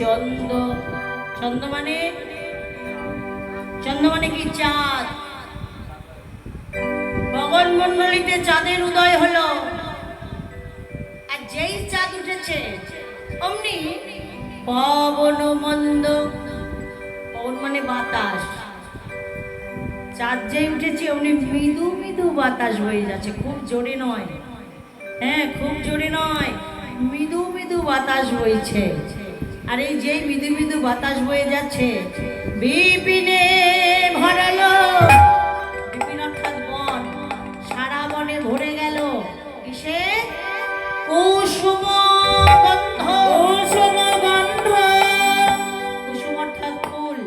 চন্দ্র, চন্দ্র মানে কি চাঁদ। গগনমণ্ডলীতে চাঁদের উদয় হলো, আর যেই চাঁদ উঠেছে অমনি পবন মন্দ, পবন মানে বাতাস, চাঁদ যেই উঠেছে অমনি মৃদু মৃদু বাতাস বয়ে যাচ্ছে, খুব জোরে নয়, হ্যাঁ খুব জোরে নয়, মৃদু মৃদু বাতাস বইছে। আর এই যেই মৃদু মৃদু বাতাস বয়ে যাচ্ছে, বিপিনে ভরালো, বিপিন অর্থাৎ বন, সারা বনে ভরে গেল কিসে? কুসুম গন্ধ, কুসুম গন্ধ, কুসুম অর্থাৎ ফুল।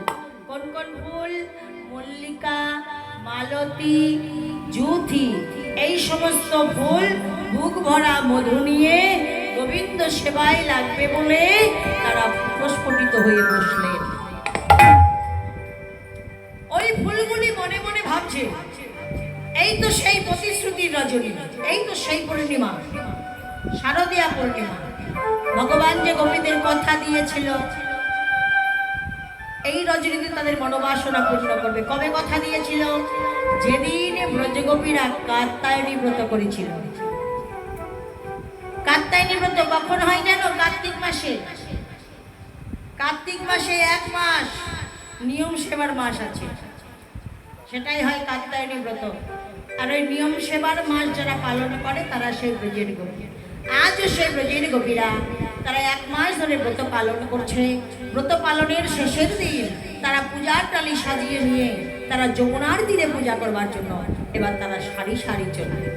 কোন কোন ফুল? মল্লিকা, মালতী, জুথি, এই সমস্ত ফুল বুক ভরা মধু নিয়ে গোবিন্দ সেবায় লাগবে বলে তারা প্রস্ফুটিত হয়ে বসলেন। ওই ফুলগুলি মনে মনে ভাবছে, এই তো সেই প্রতিশ্রুতির রজনী, এই তো সেই পূর্ণিমা, শারদীয়া পূর্ণিমা। ভগবান যে গোপীদের কথা দিয়েছিল এই রজনীতে তাদের মনোবাসনা পূর্ণ করবে। কবে কথা দিয়েছিল? যেদিন ব্রজগোপীরা কাত্যায়নী ব্রত করেছিল। কাত্যায়নী ব্রত কখন হয় জানো? কার্তিক মাসে। কার্তিক মাসে এক মাস নিয়ম সেবার মাস আছে, সেটাই হয় কাত্যায়নী ব্রত। আর ওই নিয়ম সেবার মাস যারা পালন করে তারা সেই ব্রজের গোপী। আজও সেই ব্রজের গোপীরা তারা এক মাস ধরে ব্রত পালন করছে। ব্রত পালনের শেষের দিন তারা পূজার টালি সাজিয়ে নিয়ে তারা যমুনার তীরে পূজা করবার জন্য এবার তারা সারি সারি চলবে।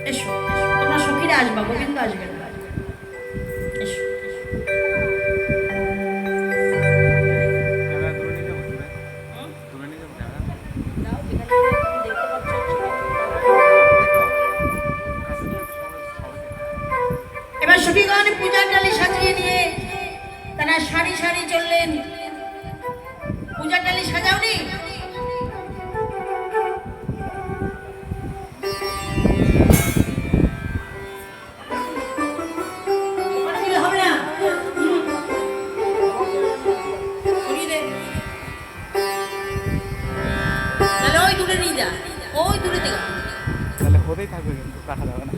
এসো তোমরা সখীরা আসবা, গোবিন্দ আসবেন। এসো এবার সখীগণ পূজার ডালি সাজিয়ে নিয়ে তারা সারি সারি চললেন। পূজার ডালি সাজাওনি? হবে না, তাহলে ওই দূরে নিয়ে যা, ওই দূরে দেখা, তাহলে হতেই থাকবে, কিন্তু রাখা যাবে না।